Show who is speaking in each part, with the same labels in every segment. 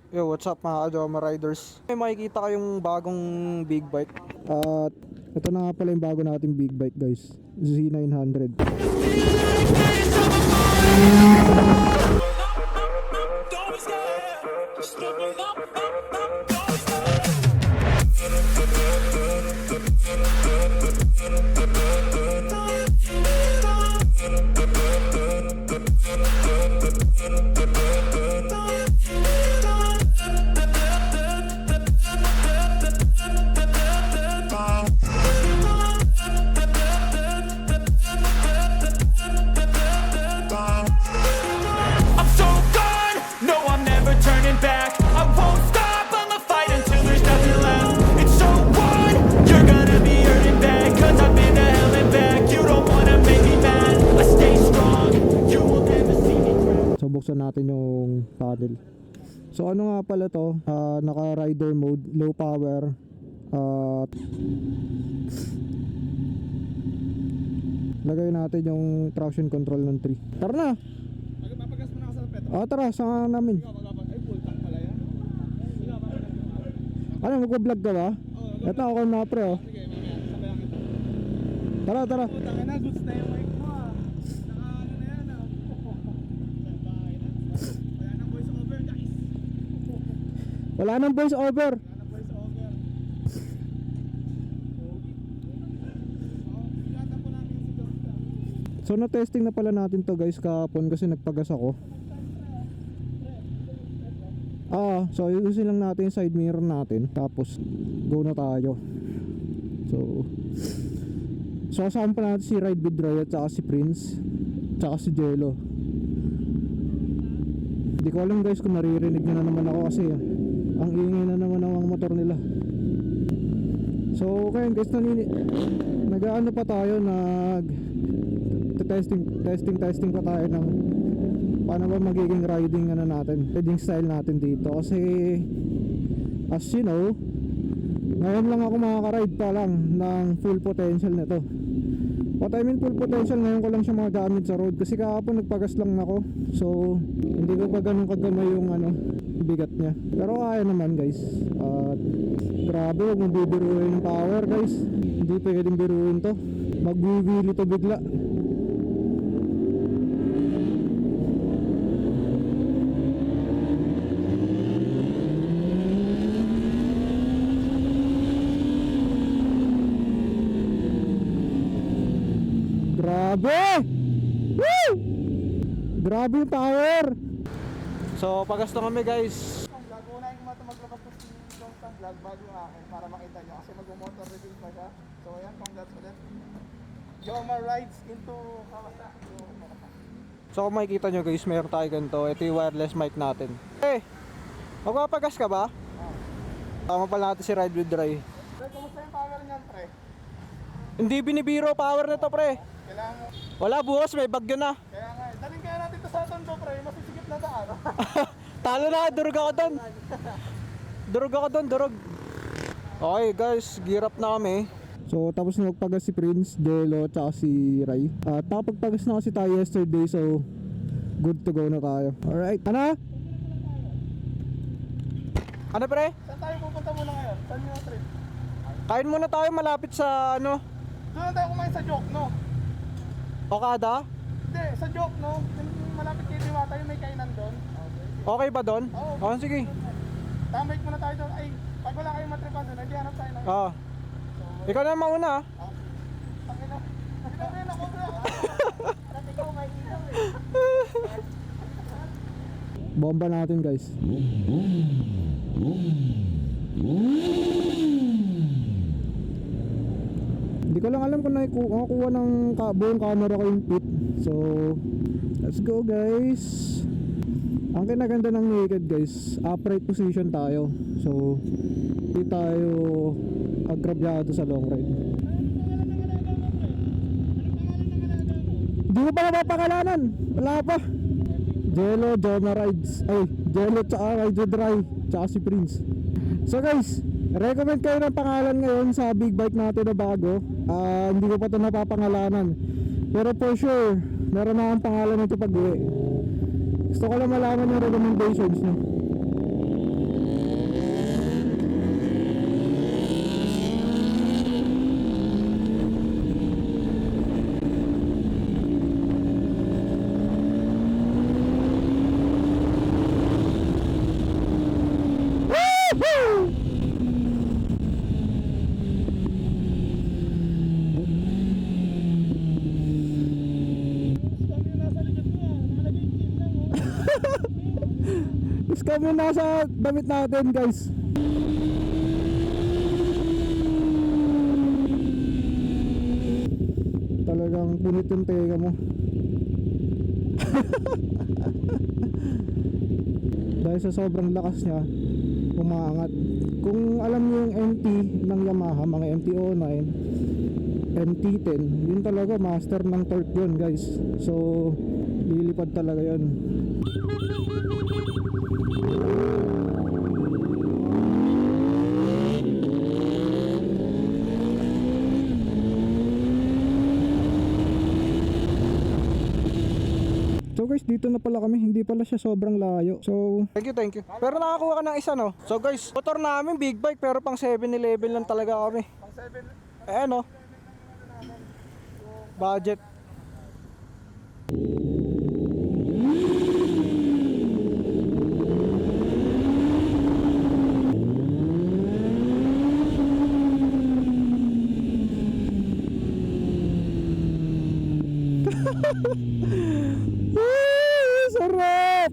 Speaker 1: Yo, what's up mga Joma Riders? May makikita kayong bagong big bike. At ito na nga pala yung bago nating big bike guys, Z900.
Speaker 2: I'm so gone, no I'm never turning back. I won't stop, I'ma fight until there's nothing left. It's so on, you're gonna be hurting bad, cause I've been to hell and back. You don't wanna make me mad, I stay strong, you will never see me crack.
Speaker 1: So buksan natin yung paddle. So ano nga pala to, naka rider mode, low power. Lagay natin yung traction control ng 3. Tara na!
Speaker 3: Papagas mo na ako sa petro.
Speaker 1: Tara, saan namin?
Speaker 3: Ay, full tank pala yan.
Speaker 1: Ano, magpa-vlog ka ba? Ito ako na pre oh.
Speaker 3: Sige, mamaya. Sabayan kita.
Speaker 1: Tara, tara.
Speaker 3: Putang ina, goods na yung mic mo ah. Naka ano na yan ah. Wala nang voice over guys.
Speaker 1: Wala nang voice over.
Speaker 3: Wala nang voice over. Ingatan po namin si Dorsta.
Speaker 1: So na-testing na pala natin to guys kahapon kasi nagpagas ako. So ayusin lang natin yung side mirror natin. Tapos go na tayo. So kasama pa natin si Ride with Roy at saka si Prince tsaka si Jello. Hindi ko alam guys kung naririnig nyo na naman ako kasi ang ingay na naman ang motor nila. So okay guys, nag-ano pa tayo, testing pa tayo ng paano ba magiging riding style natin dito. Kasi as you know, ngayon lang ako makaka-ride pa lang ng full potential nito. What I mean full potential, ngayon ko lang siya magagamit sa road kasi kahapon nagpagas lang ako. So hindi ko pa ganun kagamay yung bigat niya. Pero kaya naman guys. At grabe, huwag mong bibiruin yung power guys. Hindi pwedeng biruin to. Magwiwili to bigla. Grabe! Woo! Grabe yung power! So, pagas na kami guys.
Speaker 3: Ang vlog, unahin ko maglabas ko si Dorsta vlog bago yung akin para makita nyo kasi mag-motor review pa siya. So ayan, congrats ulit. Joma rides into Kawasaki.
Speaker 1: So, kung makikita nyo guys, meron tayo ganito. Ito yung wireless mic natin. Eh, magpapagas ka ba? Tama pala natin si Ride with Dry.
Speaker 3: Pre, kumusta yung power niyan pre?
Speaker 1: Hindi binibiro power nito pre.
Speaker 3: Kailangan mo.
Speaker 1: Wala, bukas may bagyo na.
Speaker 3: Kaya nga, daling kaya natin to sa Tondo pre, masisigip na sa araw.
Speaker 1: Talo na, durog ako doon. Durog. Okay guys, gear up na kami. So tapos na magpagas si Prince, Jello, tsaka si Rai. Tapagpagas na kasi tayo yesterday, so good to go na tayo. Alright, ano pre?
Speaker 3: Saan tayo pupunta muna ngayon? Saan yung trip?
Speaker 1: Kain muna tayo malapit sa
Speaker 3: Doon na tayo kumain sa Joke, no?
Speaker 1: Okada.
Speaker 3: Hindi, sa Joke, no? Yung malapit kay Diwata, yung may kainan doon.
Speaker 1: Okay ba doon?
Speaker 3: Oo.
Speaker 1: Sige.
Speaker 3: Tamake muna tayo doon. Ay, pag wala kayong matripan doon, naghihanap tayo ng...
Speaker 1: Ikaw na mauna.
Speaker 3: Tangina. Tangina ako bro. Kasi ikaw may ilaw eh.
Speaker 1: Bomba natin guys. Hindi ko lang alam kung nakakuha ng buong camera ko yung pit. So let's go guys. Ang kinaganda ng naked guys, upright position tayo. So hindi tayo agrabyado sa long ride. Hindi mo pa napapakalanan. Wala pa. Jello, Joma Rides. Ay, Jello tsaka Ride with Dry, tsaka si Prince. So guys, recommend kayo ng pangalan ngayon sa big bike natin na bago. Hindi ko pa ito napapangalanan, pero for sure meron na ang pangalan nito pag uwi. Gusto ko lang malaman yung recommendations nyo. kami nasa damit natin guys. Talagang punit yung tega mo. Dahil sa sobrang lakas niya, umaangat. Kung alam niyo yung MT ng Yamaha, mga MT-09, MT-10, yun talaga master ng torque yun guys. So lilipad talaga yun. So guys, dito na pala kami. Hindi pala siya sobrang layo. So, thank you. Pero nakakuha ka ng isa, no? So guys, motor namin big bike pero pang 7-Eleven lang talaga kami.
Speaker 3: Pang 7.
Speaker 1: Ayan, no? Budget. Sarap!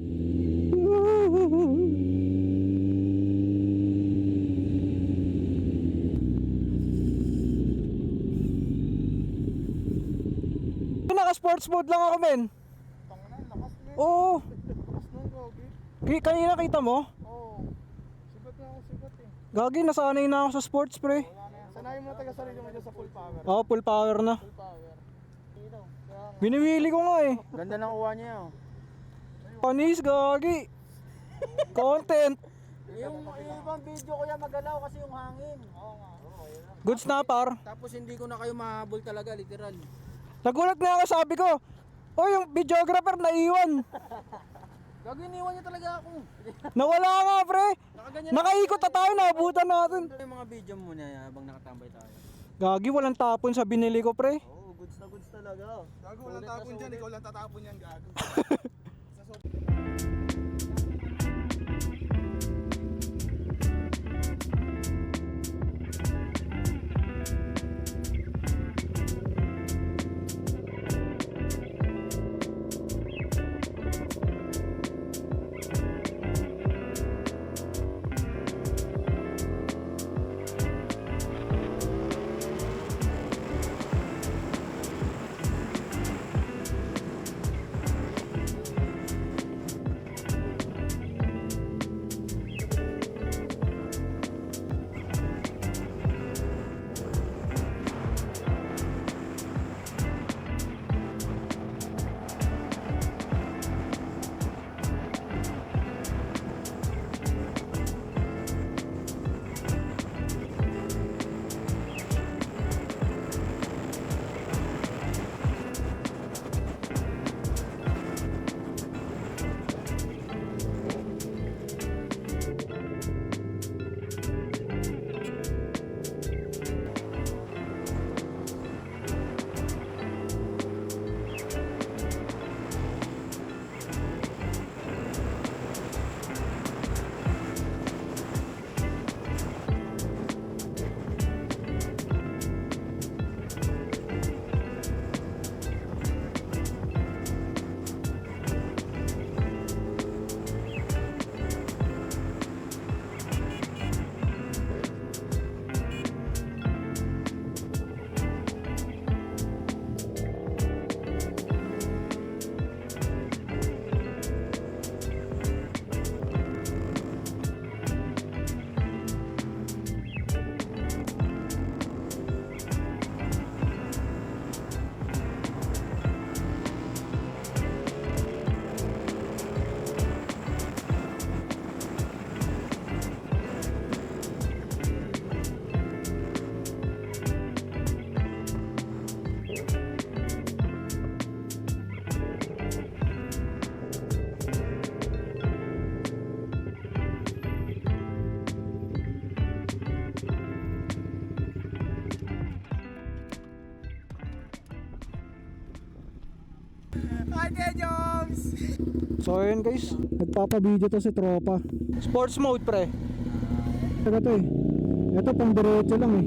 Speaker 1: Naka-sports mode lang ako, men.
Speaker 3: Tangina, lakas mo.
Speaker 1: Oo.
Speaker 3: Lakas mo, Gogi.
Speaker 1: Kanina kita mo?
Speaker 3: Oo. Sibat na ako, sibat eh.
Speaker 1: Gagi, nasanay na ako sa sports, pre.
Speaker 3: Wala na yan. Sanayin mo na taga sarili mo dyan sa full power.
Speaker 1: Oo, full power na.
Speaker 3: Full power. Dito. Kaya
Speaker 1: Biniwili ko nga eh.
Speaker 3: ganda ng uwa niya oh.
Speaker 1: Panis, gagi. Content.
Speaker 4: Yung ibang video ko yan magalaw kasi yung hangin.
Speaker 3: Oo nga. Oo, yun lang.
Speaker 1: Good snapper.
Speaker 4: Tapos hindi ko na kayo mahabol talaga, literal.
Speaker 1: Nagulat nga ako, sabi ko, oh, yung videographer naiwan.
Speaker 4: Gagawin niya talaga ako.
Speaker 1: Nawala nga, pre.
Speaker 4: Nakaganyan
Speaker 1: Nakaikot na tayo, naabutan natin.
Speaker 4: yung mga video mo na habang nakatambay tayo.
Speaker 1: Gagi, walang tapon sa binili ko, pre.
Speaker 4: Oo, goods na goods talaga.
Speaker 3: Gago, walang tapon dyan. Ikaw lang tatapon yan, gago.
Speaker 1: So ayun guys, nagpapabideo to si tropa. Sports mode, pre. Ito to eh. Ito pang diretso lang eh.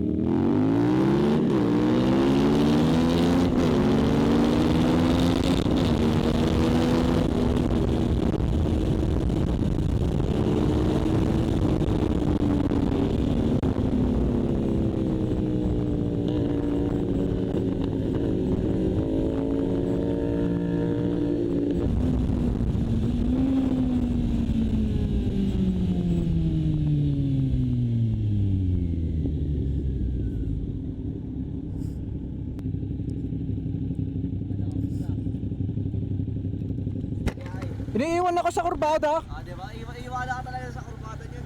Speaker 1: naiwan ako sa kurbada.
Speaker 4: Ah, di ba? Iwala ka talaga sa kurbada niyo.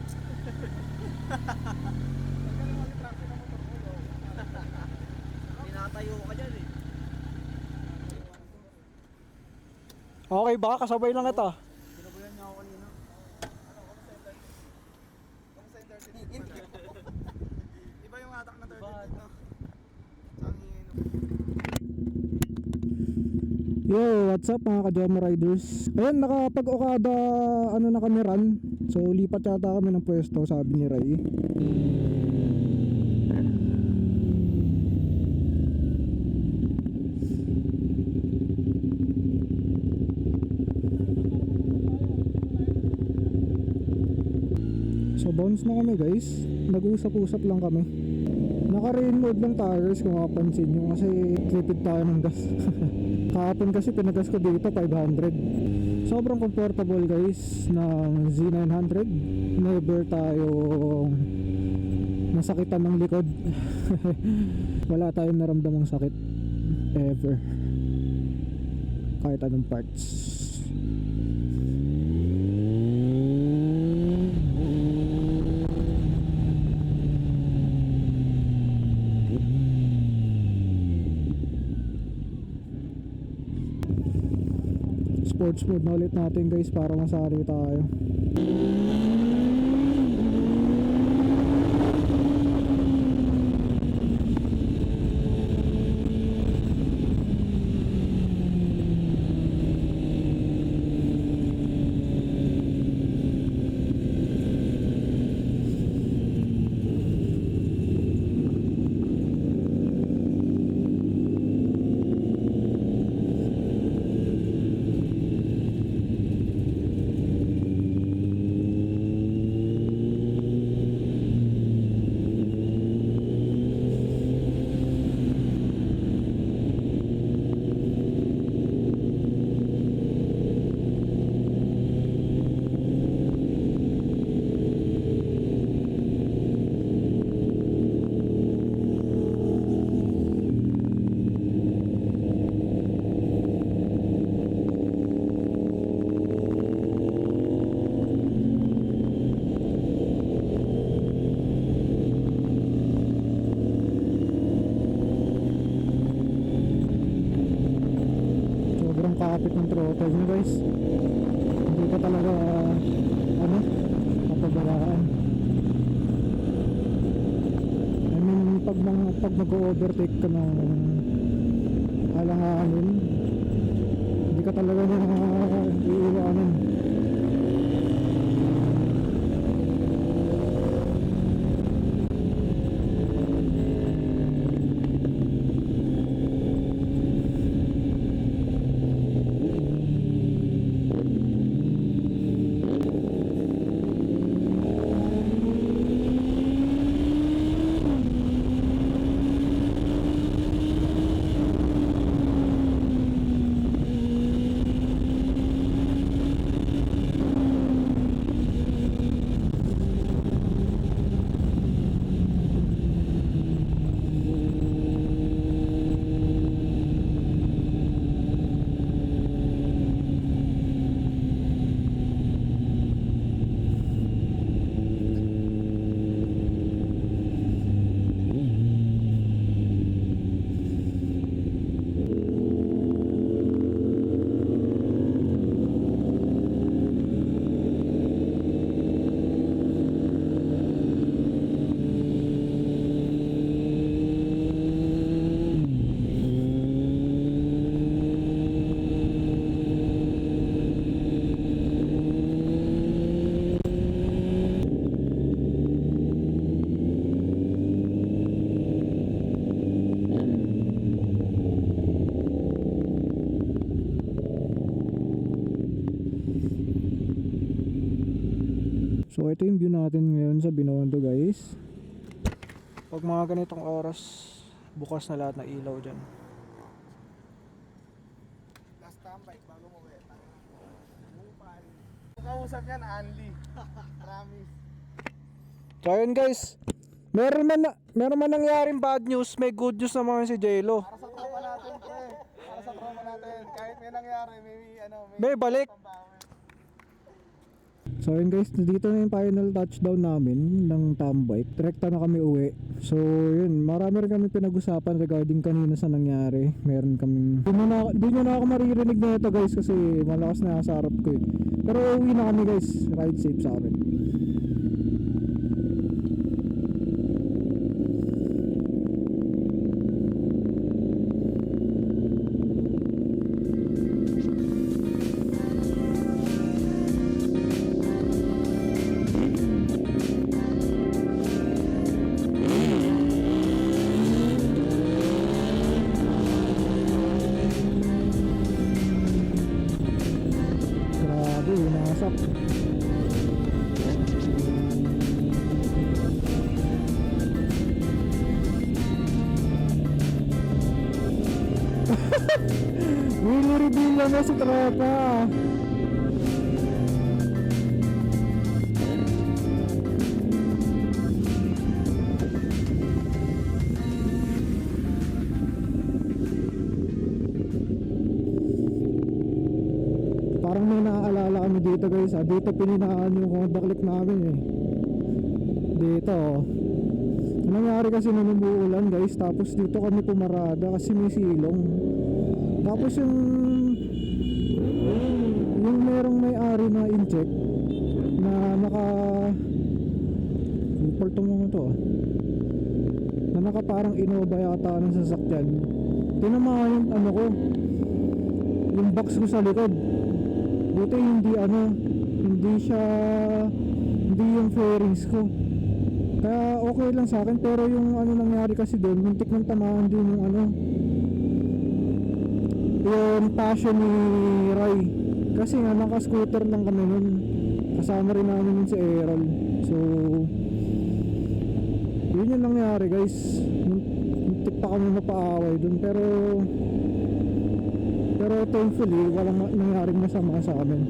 Speaker 4: Tinatayo ka dyan eh.
Speaker 1: Okay ba? Kasabay lang ito.
Speaker 4: Sinabayan niya ako kanina.
Speaker 3: Kamusta yung 30? Iba yung atak na 30, no? Sangin.
Speaker 1: Yo, what's up mga ka-Joma Riders? Ayan, nakapag-Okada ano na kami run. So lipat yata kami ng pwesto, sabi ni Ray. So bounce na kami guys. Nag-usap-usap lang kami. Naka-rain mode lang tires kung mapapansin nyo kasi tripid tayo ng gas. Kahapon kasi pinagas ko dito 500. Sobrang comfortable guys ng Z900. Never tayong nasakitan ng likod. Wala tayong naramdamang sakit ever. Kahit anong parts. Sports mode na ulit natin guys para masali tayo. Sobrang kapit ng throttle nyo guys. Hindi ka talaga mapabalaan. I mean pag mag-overtake ka ng alanganin, hindi ka talaga na iiwanan. So ito yung view natin ngayon sa Binondo guys. Pag mga ganitong oras, bukas na lahat ng ilaw dyan.
Speaker 3: Last tambay bago mo uwi. Bupal. Kung kausap yan, Anli. Promise.
Speaker 1: So ayun guys, meron man nangyaring bad news, may good news naman si J-Lo.
Speaker 3: Para sa tropa natin, pre. Para sa tropa natin. Kahit may nangyari, may
Speaker 1: May balik.
Speaker 3: pambawi.
Speaker 1: So yun guys, dito na yung final touchdown namin ng Tambike. Direkta na kami uwi. So yun, marami rin kami pinag-usapan regarding kanina sa nangyari. Meron kaming di nyo na ako maririnig na ito guys, kasi malakas na sa harap ko eh. Pero uwi na kami guys, ride safe sa amin. Grabe, nasak. Willy reveal na si tropa. Parang may naaalala kami dito guys, dito pininaan yung Honda Click namin eh. Dito oh. Nangyari kasi nung umuulan guys, tapos dito kami pumarada kasi may silong. Tapos yung merong may-ari na incheck na naka import mo to ah, na naka parang Innova yata ng sasakyan. Tinamaan yung ano ko, yung box ko sa likod. Buti hindi yung fairings ko. Kaya okay lang sa akin, pero yung ano nangyari kasi doon, muntik nang tamaan din yung passion ni Rai. Kasi nga naka-scooter lang kami nun. Kasama rin namin yun si Errol. So yun yung nangyari guys. Muntik pa kami mapaaway doon, pero thankfully walang nangyaring masama sa amin.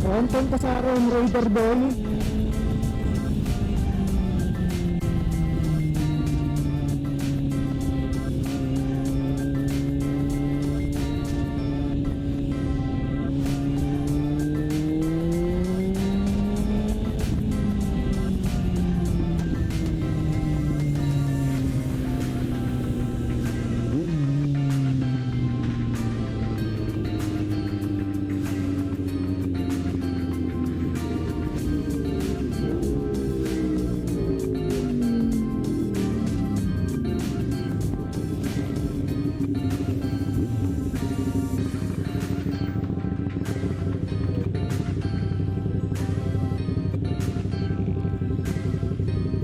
Speaker 1: Content ka sa akin, Raider Boy.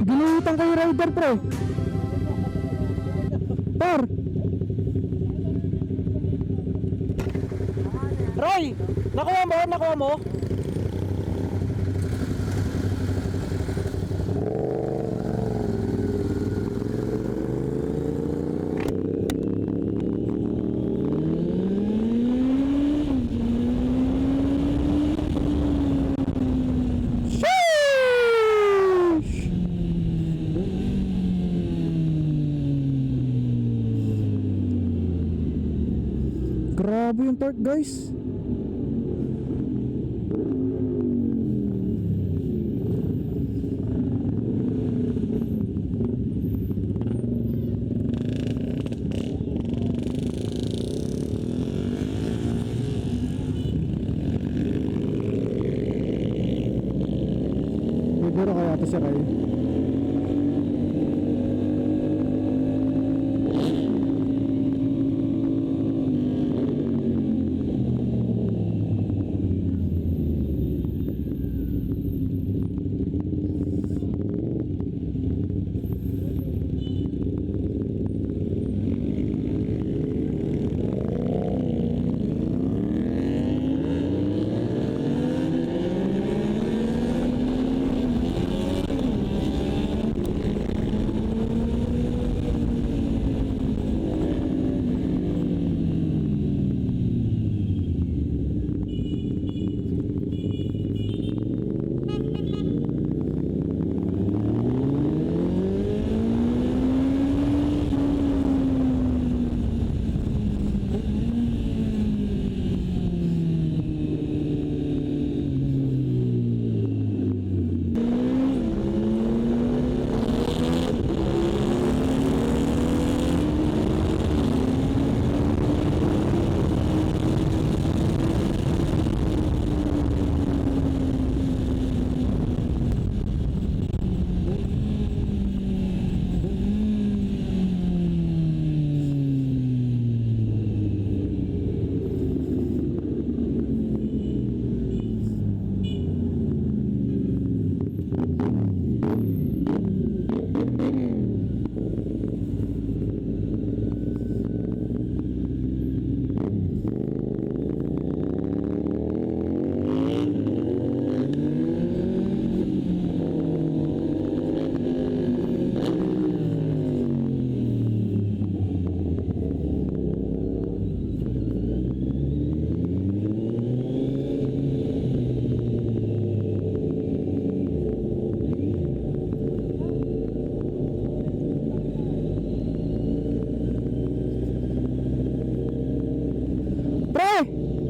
Speaker 1: Ginuhitan kayo rider pre. Par Roy, nakuha mo? Grabe yung torque guys. Siguro kaya ito si Ray.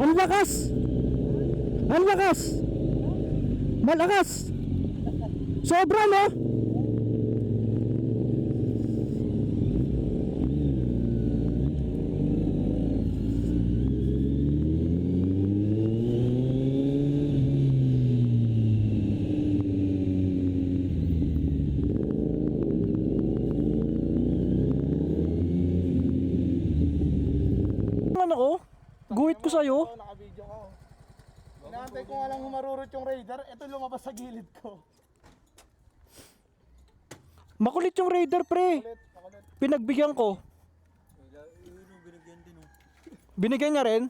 Speaker 1: Ang lakas! Ang lakas! Malakas! Sobra, no? Ano ko? Guhit ko sa'yo.
Speaker 3: Oo, naka-video ko. Inaantay ko nga lang humarurot yung Raider. Ito lumabas sa gilid ko.
Speaker 1: Makulit yung Raider, pre.
Speaker 3: Kulit, makulit.
Speaker 1: Pinagbigyan ko. Binigyan niya rin?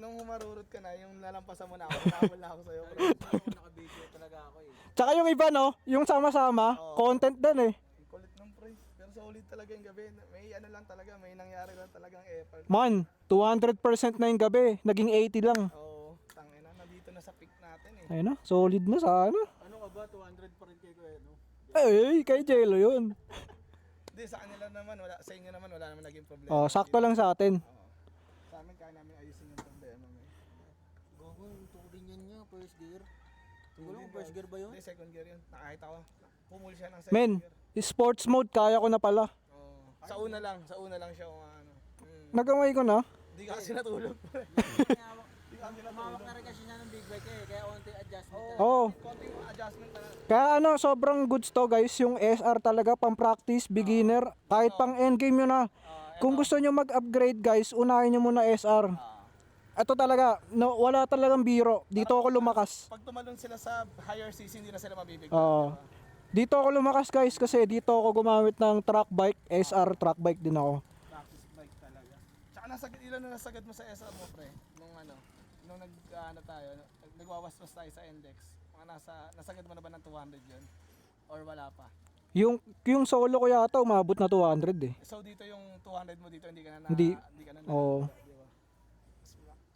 Speaker 3: Nung humarurot ka na, yung lalampasan mo na ako, nakawala ako sa'yo. Bro.
Speaker 4: Naka-video talaga ako eh.
Speaker 1: Tsaka yung iba, no? Yung sama-sama, content din eh.
Speaker 3: Ang kulit ng pre. Pero solid talaga yung gabi. May ano lang talaga, may nangyari lang talagang effort.
Speaker 1: Man, 200% na yung gabi. Naging 80 lang.
Speaker 3: Oo, tangina, nandito na sa peak natin eh.
Speaker 1: Ayun na, solid na sana.
Speaker 4: Ano ka ba? 200 pa rin kayo ko eh, no?
Speaker 1: Eh, kay Jello yun.
Speaker 3: Hindi, sa kanila naman, wala, sa inyo naman, wala naman naging problema.
Speaker 1: Oh, sakto lang sa atin.
Speaker 3: Sa amin, kaya namin ayusin yung problema.
Speaker 4: Gago, tuloy niyan niya, first gear. Wala kung first gear ba yun?
Speaker 3: Hindi, second gear yun. Nakahit ako. Pumul siya ng second
Speaker 1: Men,
Speaker 3: gear.
Speaker 1: sports mode, kaya ko na pala.
Speaker 3: Oo. Sa una lang siya kung ano.
Speaker 1: Nagamay ko na.
Speaker 3: Hindi ka kasi natulog.
Speaker 4: Mawak na rin kasi siya ng big bike eh, kaya onti adjustment na.
Speaker 1: Oo.
Speaker 3: Konting adjustment na lang.
Speaker 1: Kaya ano, sobrang goods to guys, yung SR talaga, pang practice, beginner, kahit pang endgame yun na. Kung gusto nyo mag-upgrade guys, unahin nyo muna SR. Ito talaga, no, wala talagang biro. Dito ako lumakas.
Speaker 3: Pag tumalon sila sa higher CC, hindi na sila mabibigyan.
Speaker 1: Oo. Dito ako lumakas guys kasi dito ako gumamit ng track bike, SR track bike din ako.
Speaker 3: Practice bike talaga. Tsaka ilan na nasagad mo sa SR mo, pre? Nung nagwawas-was tayo sa index. Mga nasagad mo na ba ng 200 yun? Or wala pa?
Speaker 1: Yung solo ko yata umabot na 200 eh.
Speaker 3: So dito yung 200 mo dito, hindi ka na
Speaker 1: Hindi.
Speaker 3: ka na
Speaker 1: Oo.
Speaker 3: di ba?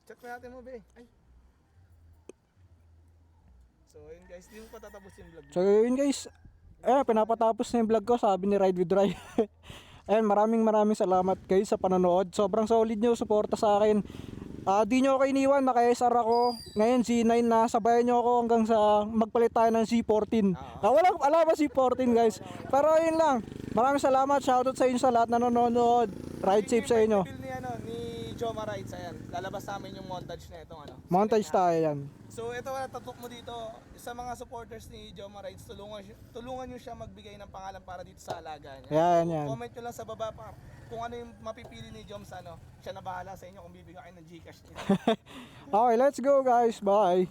Speaker 3: Check mo natin mo, be. Ay. So ayun guys, di mo pa tatapos yung vlog.
Speaker 1: So yun guys, pinapatapos na yung vlog ko, sabi ni Ride with Ride. Ayun, maraming salamat guys sa panonood. Sobrang solid nyo, suporta sa akin. Di nyo ako iniwan, naka-SR ako. Ngayon Z9 na, sabayan nyo ako hanggang sa magpalit tayo ng C14. Walang alam ba C14 guys. Pero yun lang, maraming salamat, shoutout sa inyo sa lahat na nanonood. Ride safe sa inyo.
Speaker 3: Ni Joma Rides, ayan. Lalabas namin yung montage na itong ano.
Speaker 1: Montage tayo yan.
Speaker 3: So ito tatok mo dito sa mga supporters ni Joma Rides, tulungan nyo siya magbigay ng pangalan para dito sa alaga niya.
Speaker 1: Yan.
Speaker 3: Comment nyo lang sa baba pa kung ano yung mapipili ni Jom sa ano. Siya na bahala sa inyo kung bibigyan kayo ng Gcash niya.
Speaker 1: Okay, let's go guys. Bye.